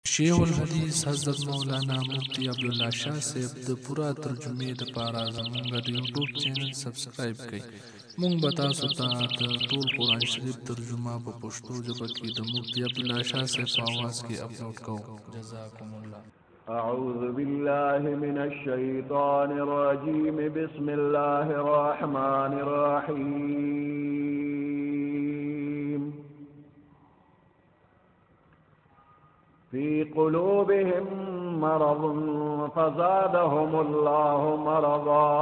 शेख उल हदीस हज़रत मौलाना मुफ्ती अब्दुल्ला शाह साहब द पूरा तर्जुमे द पारा ज़मूंग द यूट्यूब चैनल सब्सक्राइब कई। मूंग बता सुता द टोल कुरान शरीफ तर्जुमा प पश्तो ژبه کې د मुफ्ती अब्दुल्ला शाह साहब په आवाज کې अपलोड کوو। جزاکم الله। أعوذ بالله من الشيطان الرجيم بسم الله الرحمن الرحيم في قلوبهم مرض فزادهم الله مرضا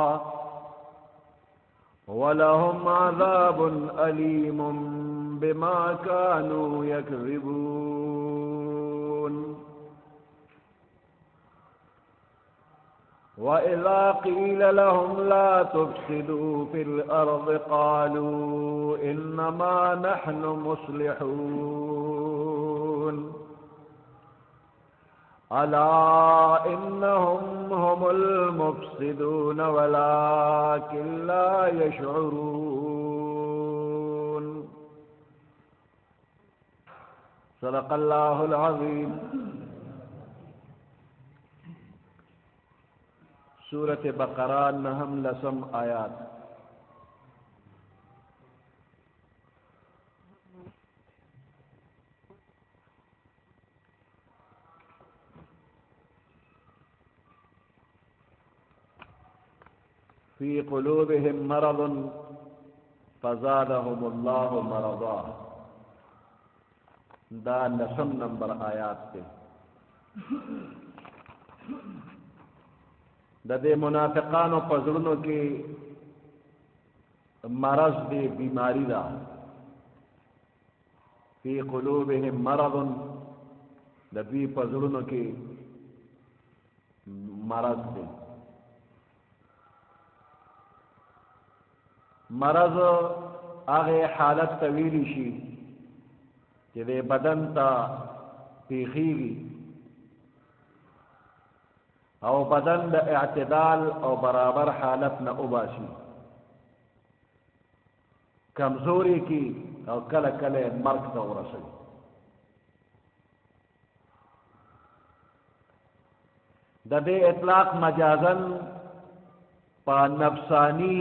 ولهم عذاب أليم بما كانوا يكذبون وإذا قيل لهم لا تفسدوا في الأرض قالوا إنما نحن مصلحون ألا إنهم هم المفسدون ولكن لا يشعرون صدق الله العظيم. سورة بقرہ نہم لسم آیات. في قلوبهم مرض فزادهم الله مرضا. دا لسم نمبر آیات تے. د دې منافقانو په زړونو کې مرض دی، بیماری ده. فی قلوبهم مرض، د دوی په زړونو کې مرض دی. مرض هغه حالت ته ویلی شي چې د بدن ته پیښیږي او بدن د اعتدال او برابر حالت نه اوباشي، کمزوری کی او کله کله مرګ ته ورسوي. د دې اطلاق مجازن په نفسانی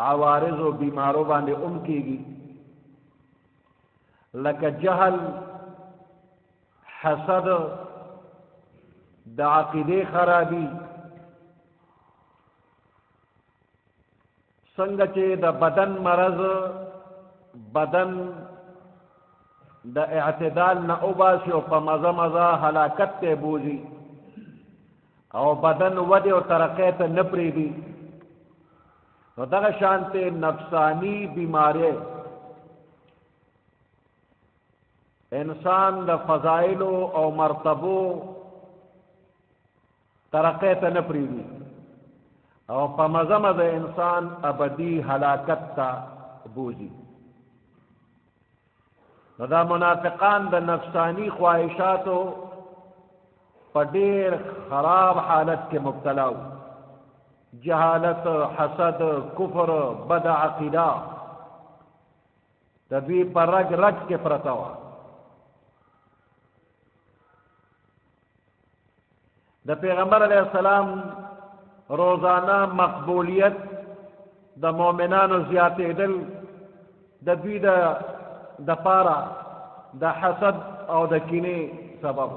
عوارض او بیمارو باندې کیږي، لکه جهل، حسد، د عقیده خرابی. څنګه چې د بدن مرض بدن د اعتدال نه اوباسي او په مزه مزه هلاکت ته بوزي او بدن ودې او ترقی ته نه پرېږدي، نو دغه شانته نفسانی بیماری انسان د فضائل او مرتبو ترقی ته نه پرېږدي او په مزه مزه انسان ابدي هلاکت ته بوزي. نو دا منافقان د نفسانی خواهشاتو په ډېر خراب حالت کې مبتلا وو. جهالت، حسد، کفر، بد عقیده د دوی په رګ رګ کې پرته وه. د پیغمبر علیہ السلام روزانه مقبولیت د مؤمنانو زیاتېدل د دوی د پاره د حسد او د کینې سبب.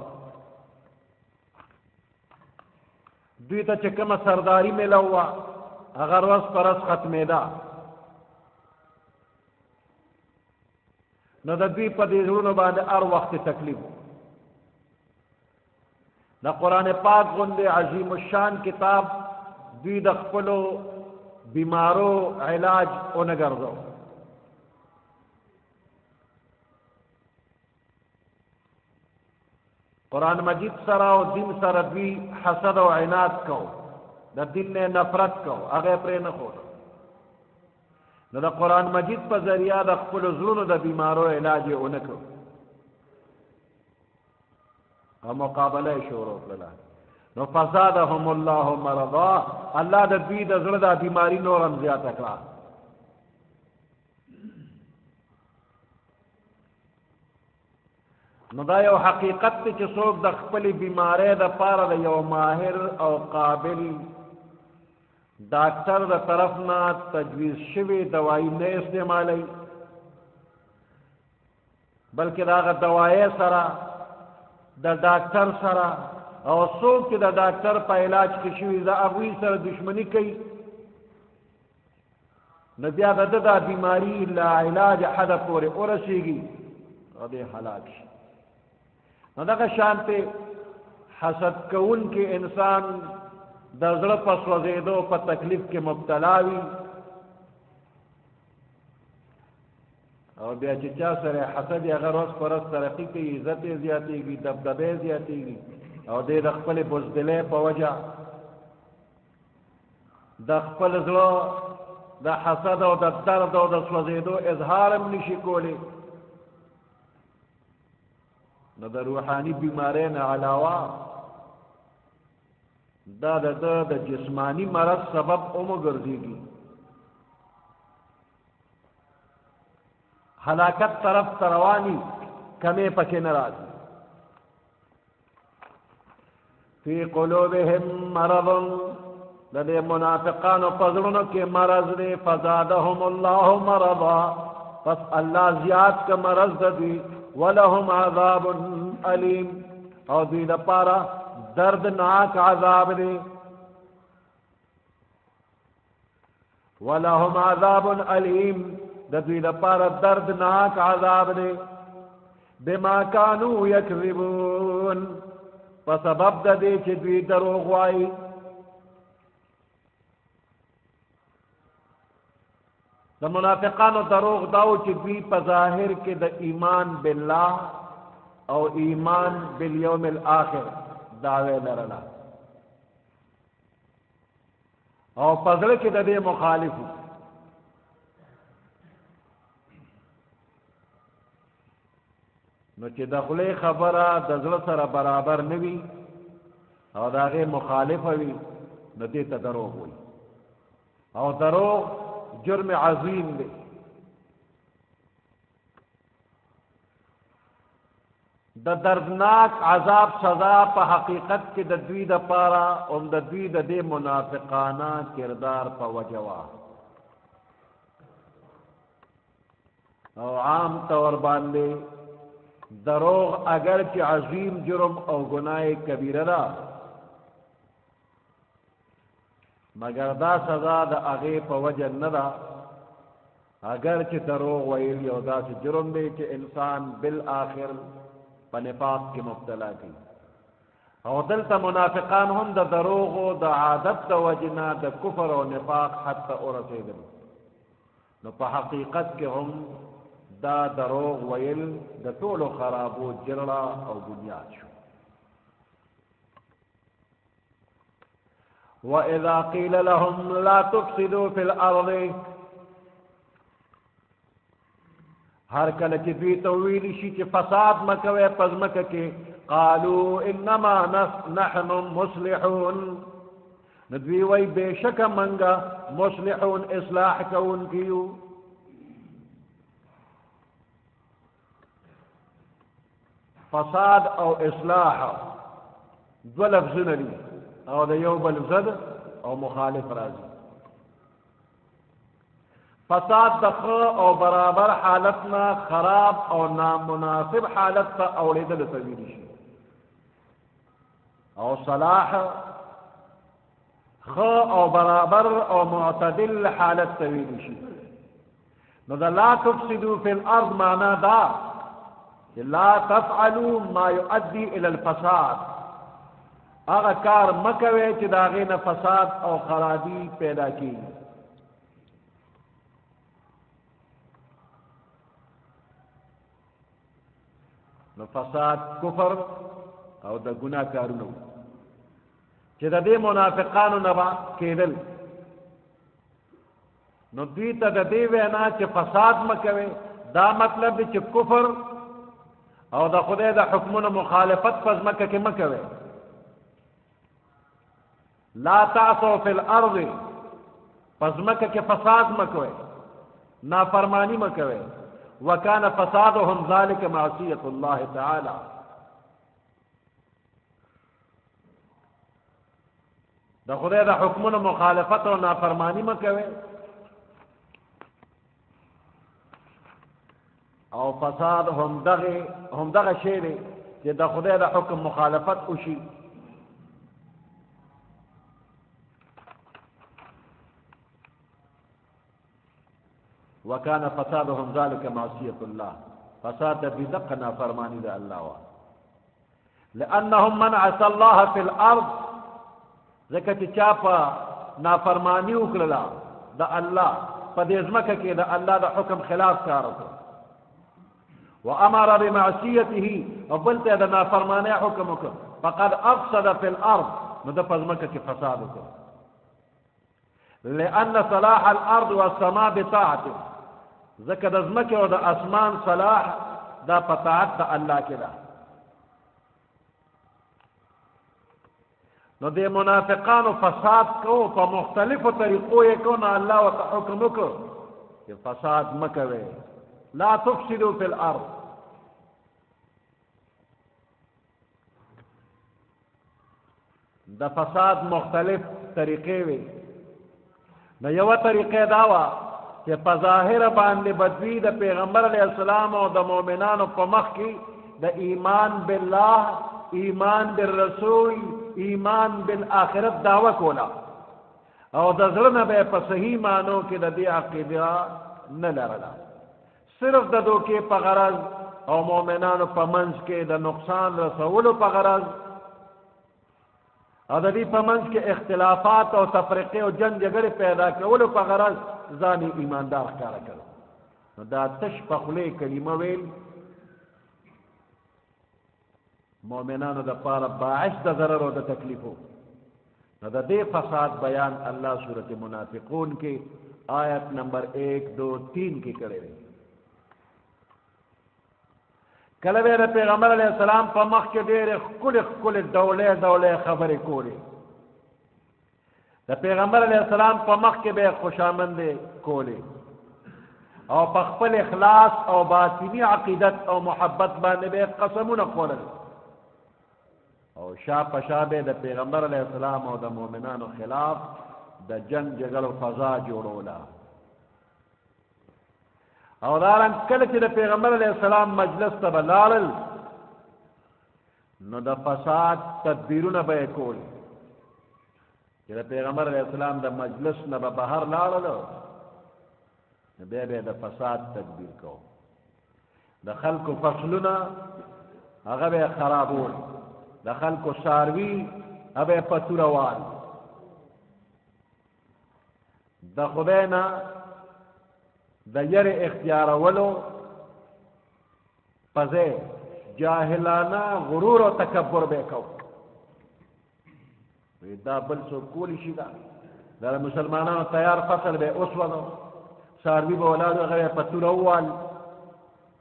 دوی ته چې کومه سرداری میلو وه هغه ورځ په ورځ ختمېده، نو د دوی په دې زړونو باندې هر وخت تکلیف. د قرآن پاک غوندې عظیم الشان کتاب دوی د خپلو بیمارو علاج ونه ګرځو. قرآن مجید سره او دین سره دوی حسد او عناد کو، د دین نه نفرت کو، هغه پرې نه خور. نو د قرآن مجید په ذریعه د خپلو زړونو د بیمارو علاج یې ونه کو او مقابله شروع کړه. نو فزادهم الله مرضا، الله د دوی د زړه د بیماری نورم زیاته کړه. نو دا یو حقیقت دی چې څوک د خپلې بیمارۍ دپاره د یو ماهر او قابل ډاکټر د طرف نه تجویز شوې دوایي نه استعمالوي، بلکې د هغه دوایۍ سره د ډاکټر سره او څوک چې د ډاکټر په علاج کې شوي د هغوی سره دشمني کوي، نو بیا د ده دا بیماري لا علاج حده پورې ورسېږي او دی هلاک شي. نو دغه شانتې حسد کوونکي انسان د زړه په سوځېدو په تکلیف کې مبتلا وي او بیا چې چا سره حسد یې هغه ورځ په ورځ ترقي کوي، عزت یې زیاتېږي، دبدبه یې زیاتېږي او دی د خپلې بزدلۍ په وجه د خپل زړه د حسد او د درد او د سوځېدو اظهار هم نشي کولی. نو د روحاني بیمارۍ نه علاوه دا د جسمانی مرض سبب هم ګرځېږي، هلاکت طرف ته رواني کمې پکې نه راځي. فی قلوبهم مرض، د دې منافقانو په زړونو کې مرض دی، فزادهم الله مرضا، پس الله زیات که مرض د دوی، ولهم عذاب علیم، او دوی دپاره دردناک عذاب دی. ولهم عذاب علیم، د دوی دپاره دردناک عذاب دی. بما کانوا یکذبون، په سبب د دې چې دوی دروغ وایي. د منافقانو دروغ داو چې دوی په ظاهر کې د ایمان بالله او ایمان بالیوم الاخر دعوی لرله او په زړه کې د دې مخالف وو. نو چې د خولې خبره د زړه سره برابر نه وي او د هغې مخالفه وي نو دې ته دروغ وایي، او دروغ جرم عظیم دی. د دردناک عذاب سزا په حقیقت کې د دوی دپاره او د دوی د دې منافقانه کردار په وجه وه، او عام طور باندې دروغ اگر چې عظیم جرم او گناه کبیره ده، مگر دا سزا د هغې په وجه نه ده. اگر چې دروغ ویل یو داسې جرم دی چې انسان بالآخر په نفاق کې مبتلا کوي، او دلته منافقان هم د دروغو د عادت د وجې نه د کفر او نفاق حد ته ورسېدل، نو په حقیقت کې هم دا دروغ ویل د ټولو خرابو جرړه او بنیاد شو. وَإِذَا قِيلَ لَهُمْ لَا تُفْسِدُوا فِي الْأَرْضِ، هر کله چې دوی ته ویلی شي چې فساد مه کوئ په ځمکه کې، قالوا انما نحن مصلحون، نو دوی وایي بېشکه منګه مصلحون اصلاح کوونکي یو. فساد او اصلاح دوه لفظونه دي او د یو بل ضد او مخالف راځي. فساد د ښه او برابر حالت نه خراب او نامناسب حالت ته اوړېدل ته ویلی شي، او صلاح ښه او برابر او معتدل حالت ته ویلی شي. نو د لا تفسدوا فی الارض معنا دا لا تفعلوا ما يؤدي الى الفساد، هغه کار مکوي چې د هغې نه فساد او خرابي پیدا کیږي. نو فساد کفر او د ګناه کارونه چې د دې منافقانو نه به کېدل، نو دوی ته د دې وینا چې فساد مکوي دا مطلب دی چې کفر او د خدای د حکمونو مخالفت په ځمکه کې مکوي. لا تعصوا فی الارض، په ځمکه کې فساد مکوي، نافرمانی مکوي. وکان فسادهم ذلك معصیة الله تعالی، د خدای د حکمونو مخالفت او نافرمانی مه کوئ او فساد هم دغه شی دی چې د خدای د حکم مخالفت وشي وكان فسادهم ذلك معصية الله فساد بدق نافرمانی د الله وا لأنهم من عصى الله في الأرض ځکه چې چا په نافرمانی وکړله د الله په دې ځمکه کې د الله د حکم خلاف کار وکړ وأمر بمعصيته وبلت هذا نافرمانی حکم وکړ فقد أفسد في الأرض نو د په ځمکه کې فساد وکړ لأن صلاح الأرض والسماء بطاعته ځکه د ځمکې او د اسمان صلاح دا په طاعت د الله کې ده نو د منافقانو فساد کو په مختلفو طریقو یې کو نه الله ورته حکم وکړ چې فساد مه کوئ لا تفسدوا في الأرض د فساد مختلف طریقې وي نو یوه طریقې دا وه چې په ظاهره باندې بدوي د پیغمبر علیه السلام او د مؤمنانو په مخ کې د ایمان بالله ایمان بالرسول ایمان بالآخرت دعوه کوله او د زړه نه به په صحیح معنو کې د دې عقیده نه لرله صرف د دوکې په غرض او مؤمنانو په منځ کې د نقصان رسولو په غرض او د دې په منځ کې اختلافات او تفرقه او جنگ جګړې پیدا کولو په غرض ځان ایماندار ښکاره کړو نو دا تش په خولې کلمه ویل مؤمنانو د پاره باعث د ضرر او د تکلیفو نو د دې فساد بیان الله سورۃ منافقون کې آیت نمبر 1 2 3 کې کړی دی کله به د پیغمبر علیه السلام په مخ کې ډېرې ښکلې ډولې خبرې کولې د پیغمبر علیه السلام په مخ کې به خوشامندې کولې او په خپل اخلاص او باطنی عقیدت او محبت باندې به قسمونه خوړل او شا په شا به د پیغمبر علیه السلام او د مؤمنانو خلاف د جنگ جګړو فضا جوړوله او دارن کله چې د پیغمبر علیه السلام مجلس ته به لاړل نو د فساد تدبیرونه به یې کول چې د پیغمبر علیه السلام د مجلس نه به بهر لاړلو نو بیا به د فساد تدبیر کو د خلکو فصلونه هغه به خرابول د خلکو څاروي هغه به پتوروال د خدای نه د یر اختیارولو پځې جاهلانه غرور او تکبر به کو دا بل څوک کولی شي دا د مسلمانانو تیار فصل به اوس ونو څاروي به اولاد هغه پتوروال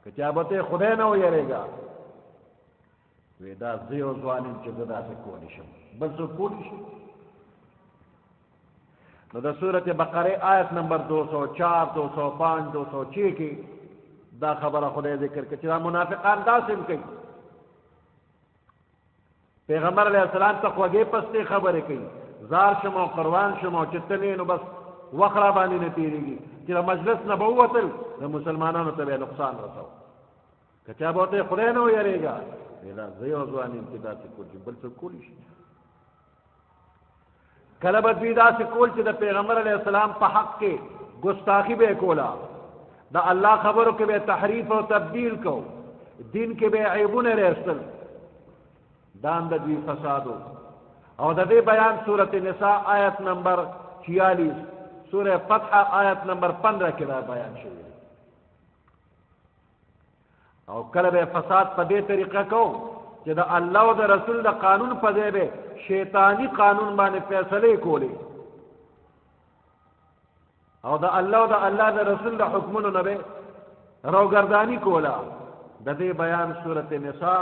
که چا به خدای نه ویریږي وی دا زیو ځوانیم چې زه داسې کولی شم بل څوک کولی شي نو د سورت بقره آیت نمبر 204 205 206 کې دا خبره خدای ذکر کړي چې دا منافقان داسې کوي پیغمبر علیه السلام ته خوږې پستې خبرې کوي زار شم او قربان شم او چې تلې نو بس وخت را باندې نه تېرېږي چې د مجلس نه به ووتل د مسلمانانو ته به نقصان رسو که چا به ورته خدای نه ویریږي دا زه یو ځوان یم چې داسې کول شي بل څوک کولی شي کله به دوی داسې کول چې د پیغمبر علیه السلام په حق کې ګستاخي به کوله د الله خبرو کې به تحریف او تبدیل کو دین کې به عیبونه راستل دا د دوی فسادو او د دې بیان سورۃ النساء آیت نمبر 46 سورہ فتح آیت نمبر 15 کې دا بیان شوی او کله به فساد په دې طریقه کو چې د الله او د رسول د قانون په ځای به شیطانی قانون باندې فیصله کولی او د الله او د الله د رسول د حکمونو نه به روګردانی کولا د دې بیان سورۃ النساء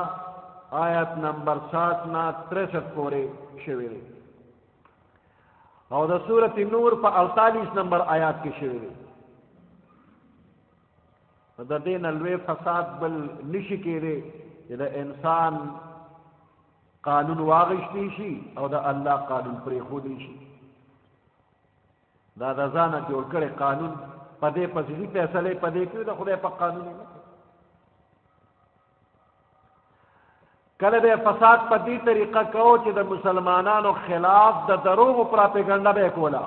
آیت نمبر 7 نا 63 پورې شوی دی او د سورۃ نور په 48 نمبر آیات کې شوی دی د دې نه لوی فساد بل نشي کېږي چې د انسان قانون واغشتی شي او د الله قانون پرېښودی شي. دا د ځانه جوړ کړی قانون په دې پسې دي فیصلې په دې کوي، د خدای په قانون نه. کله به فساد په دې طریقه کوو چې د مسلمانانو خلاف د دروغو پراپیګنډه به کوله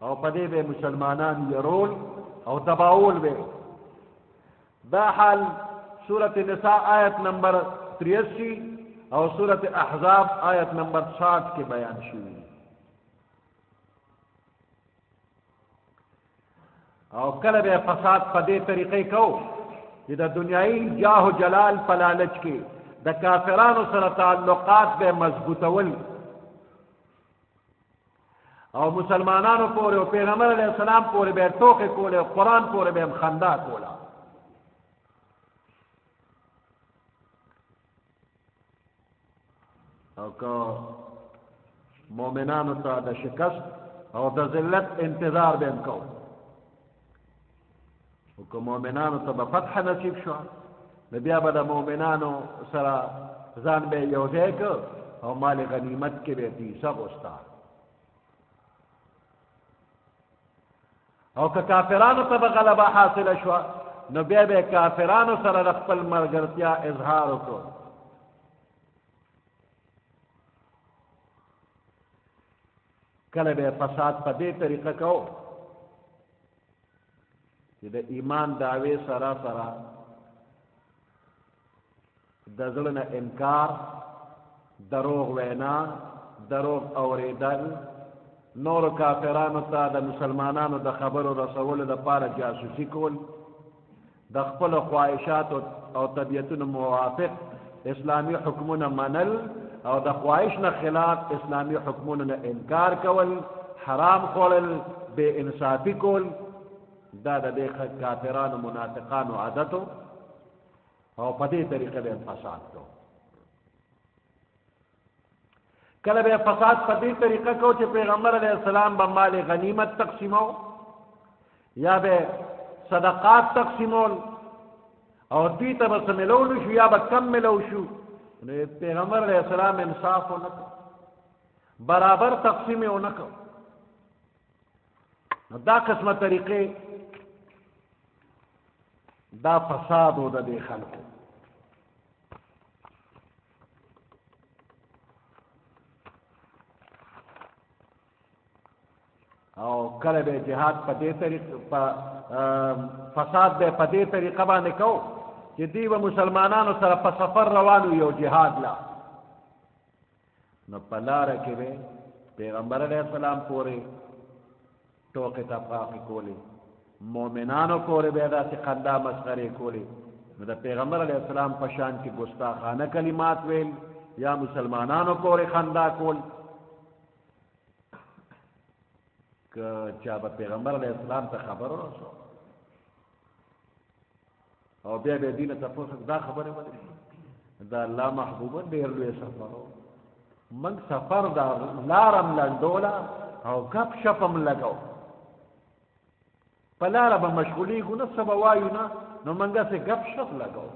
او په دې به مسلمانان یرول او دباول به. دا حال سورة نساء آیت نمبر 83 او سورة احزاب آیت نمبر 60 کې بیان شوی. او کله به فساد په دې طریقې کوو چې د دنیایي جاه و جلال په لالچ کې د کافرانو سره تعلقات به مضبوطول او مسلمانانو پورې او پیغمبر علیه السلام پورې به ټوکې کولې او قرآن پورې به خندا کوله. او که مؤمنانو ته د شکست او د ذلت انتظار به هم کوو، او که مؤمنانو ته به فتح نصیب شو نو بیا به د مؤمنانو سره ځان به یو ځای که او مال غنیمت کې به حصه غوسته. او که کافرانو ته به غلبه حاصله شوه نو بیا به کافرانو سره د خپل ملګرتیا اظهار وکړو. کله به فساد په دې طریقه کوو چې د ایمان دعوې سره سره د زړه نه انکار، دروغ وینا، دروغ اوریدل، نور کافرانو ته د مسلمانانو د خبرو رسولو لپاره جاسوسي کول، د خپل خواهشات او طبیعتونو موافق اسلامی حکمونه منل او د خواهش نه خلاف اسلامی حکمونو نه انکار کول، حرام خوړل، بے انصافي کول، دا د دې کافرانو منافقانو عادتو او په دې طریقه به فساد کو. کله به فساد په دې طریقه کو چې پیغمبر علیه السلام به مال غنیمت تقسیمو یا به صدقات تقسیمول او دوی ته به څه ملولو شو یا به کم ملو شو. پیغمبر علیہ السلام انصاف و نکو، برابر تقسیم و نکو. دا قسمه طریقے دا فساد و دا دے خلقو. او کله به جهاد په دې طریقه فساد به په دې طریقه باندې کو چې دی و مسلمانانو سره په سفر روانو یو جهاد لا نو په لاره کې به پیغمبر علیه السلام پورې ټوکې تپاقې کولې، مؤمنانو پورې به داسې خندا مسخرې کولې. نو د پیغمبر علیه السلام په شان کې ګستاخانه کلمات ویل یا مسلمانانو پورې خندا کول. که چا به پیغمبر علیه السلام ته خبر ورسو او بیا به دینه تاسو دا خبره ولې دا الله محبوب ډیر لوی سفر من سفر دا لارم لنډولا او غپ شپم لګاو په لاره به مشغولي ګو نه سبا وایو نه نو منګه سه غپ شپ لګاو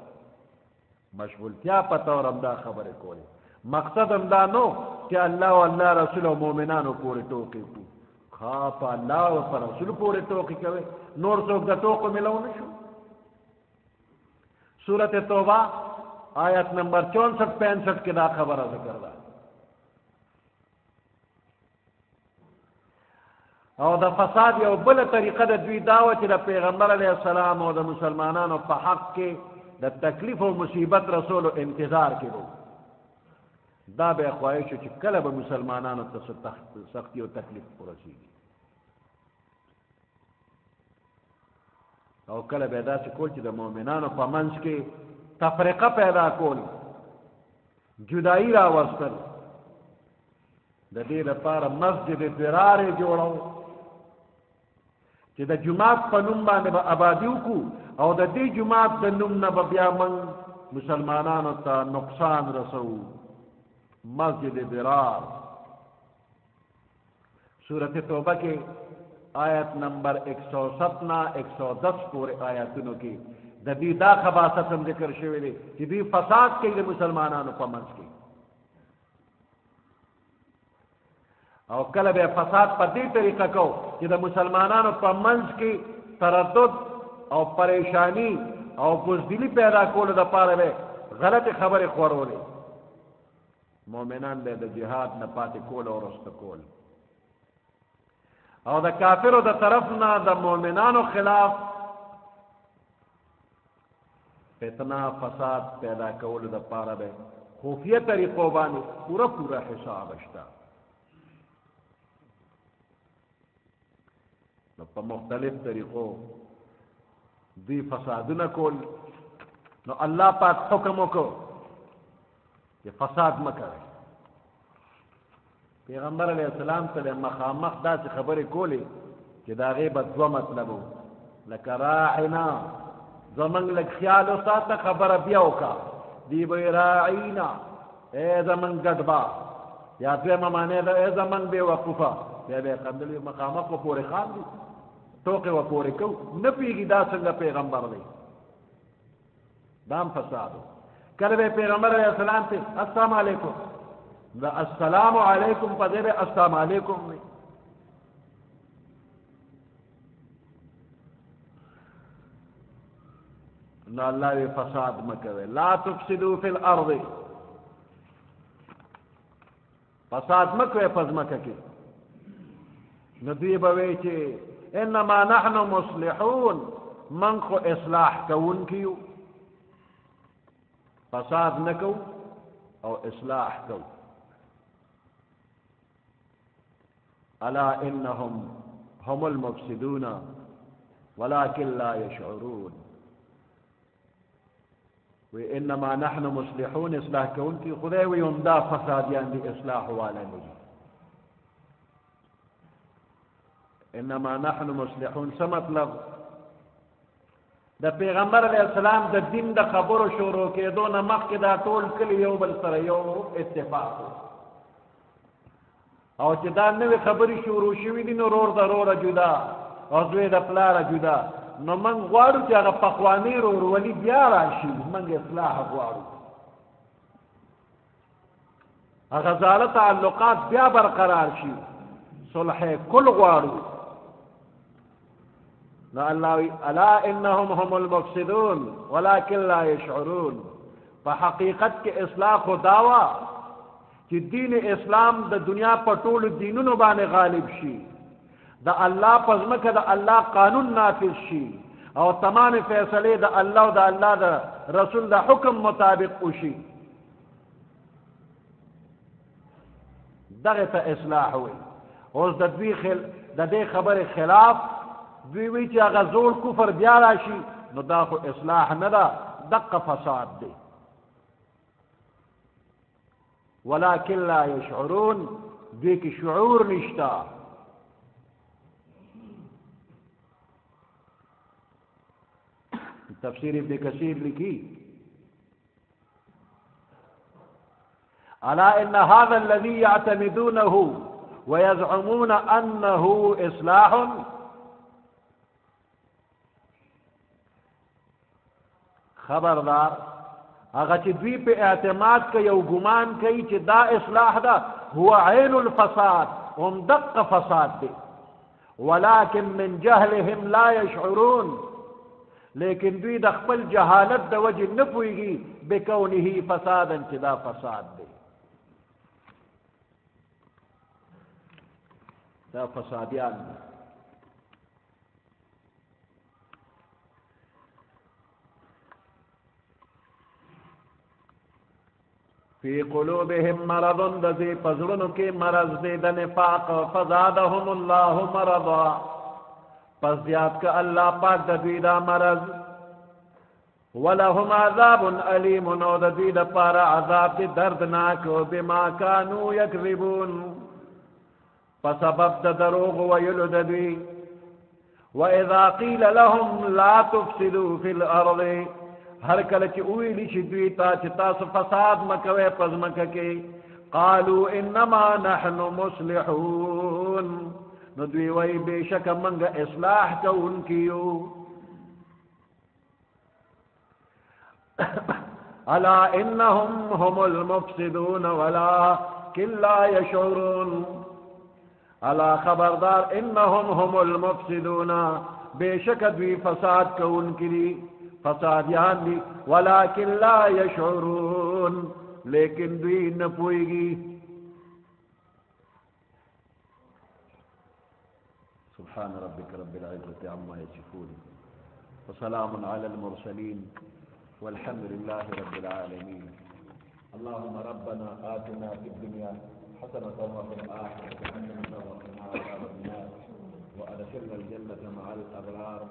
مشغولتیا پته ورم دا خبره کوله. مقصد هم دا نو چې الله او الله رسول او مؤمنانو پورې ټوکې کو خا په الله او پر رسول پورې ټوکې کوي، نور څوک د ټوکو ملو نشو. سورت توبہ آیت نمبر 64-65 کے دا خبر ذکر دا. او دا فساد یو بل طریقه د دوی داوه چې د پیغمبر علیه السلام او د مسلمانانو په حق کې د تکلیف او مصیبت رسول انتظار کړو. دا به خواهش چې کله به مسلمانانو ته سختی او تکلیف ورسیږي او کله به داسې کول چې د مؤمنانو په منځ کې تفرقه پیدا کول، جدائی راوستل. د دې لپاره مسجد ضرار جوړو چې د جماعت په نوم باندې به آبادي وکړو او د دې جماعت د نوم نه به بیا موږ مسلمانانو ته نقصان رسو. مسجد ضرار سورت توبہ کے آیت نمبر 107-110 پورے آیاتونو کی د دې دا خباثت هم ذکر شوی دی چې دوی فساد کوي د مسلمانانو په منځ کې او کله به فساد په دې طریقه کو چې د مسلمانانو په منځ کې تردد او پریشانی او بزدلی پیدا کولو د پاره به غلط خبرې خورولې مؤمنان به د جهاد نه پاتې کول او رسته کول او د کافرو د طرف نه د مؤمنانو خلاف فتنه فساد پیدا کولو د پاره به خفیه طریقو باندې پورا حساب شته نو په مختلف طریقو دوی فسادونه کول نو الله پاک حکم وکړو چې فساد مه کوئ پیغمبر علیہ السلام ته مخامخ داسې خبرې کولې چې د هغې به دوه مطلب و لکه راعنا زمونږ لږ خیال وساته خبره بیا وکړه دی به راعینا ای زمونږ ګډبا یا دویمه معنی ده ای زمونږ بې وقوفه بیا به یې خندل مخامخ به پورې خاندي ټوکې به پورې کوو نه پوهېږي دا څنګه پیغمبر دی دا هم فساد و کله به پیغمبر علیہ السلام ته السلام علیکم دا السلام علیکم په دې به السلام علیکم وي نو الله وی فساد مکوي لا تفسدوا فی الارض فساد مکوي پزمکه کې نو دوی به وی چې انما نحن مصلحون من خو اصلاح کوونکیو فساد نکو او اصلاح کو الا انهم هم المفسدون ولكن لا يشعرون وانما نحن مصلحون اصلاح کوونکی خدای وی هم دا فسادیان دی اصلاح والا نه انما نحن مصلحون څه مطلب د پیغمبر علیہ السلام د دین د خبرو شروع کېدو نه مخکې دا ټول کلی یو بل سره یو اتفاق او چې دا نوې خبرې شروع شوي دي نو رور د روره جدا او زوی د پلاره جدا نو موږ غواړو چې هغه پخواني رورولي بیا راشي موږ اصلاح غواړو هغه زاړه تعلقات بیا برقرار شي صلح کل غواړو نو الله الا انهم هم المفسدون ولكن لا يشعرون په حقیقت کې اصلاح خو داوا چې دین اسلام د دنیا په ټولو دینونو باندې غالب شي د الله په ځمکه د الله قانون نافذ شي او تمام فیصلې د الله او د الله د رسول د حکم مطابق وشي دغه ته اصلاح وي اوس د دې خبرې خلاف دوی وی چې هغه زول کفر بیا راشي نو دا خو اصلاح نه ده دقه فساد دی ولكن لا يشعرون دوی کې شعور نشته تفسیر ابن کثیر لکی الا ان هذا الذي يعتمدونه ويزعمون انه اصلاح خبردار هغه چې دوی په اعتماد کوي او ګمان کوي چې دا اصلاح ده هو عین الفساد هم دقه فساد دی ولكن من جهلهم لا يشعرون لیکن دوی د خپل جهالت د وجه نه پوهیږي بکونه فسادا چې دا فساد دی دا فسادیان فی قلوبهم مرض دزی پزړونو کې مرض دی د نفاق فزادهم الله مرضا پس زیاد که الله پاک د دوی دا مرض ولهم عذاب علیم نو د دوی د پاره عذاب دی دردناک بما کانوا یکذبون په سبب د دروغ ویلو د دوی واذا قیل لهم لا تفسدوا فی الارض هر کله چې ویلی شي دوی ته چې تاسو فساد مکوئ په ځمکه کې قالوا انما نحن مصلحون نو دوی وایي بېشکه موږ اصلاح کوونکي یو अला इन्नहुम हुमुल मुफ्सिदून वलाकिन ला यशऊरून। अला खबरदार, इन्नहुम हुमुल मुफ्सिदून, बेशक द्वी फसाद को उनकी फसाद यान दी, वलाकिन ला यशऊरून, लेकिन द्वी न पोएगी। सुब्हान रब्बिक रब्बिल इज्जति अम्मा यसिफून व सलामुन अलल मुरसलीन वल्हम्दुलिल्लाहि रब्बिल आलमीन। अल्लाहुम्मा रब्बना आतिना फिद दुनिया हसनतन व फिल आखिरति हसनतन व क़िना अज़ाबन नार व अदखिलनल जन्नत मअल अबरार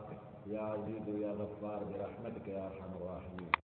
या अज़ीज़ या गफ्फार बिरहमतिक या अरहमर राहिमीन।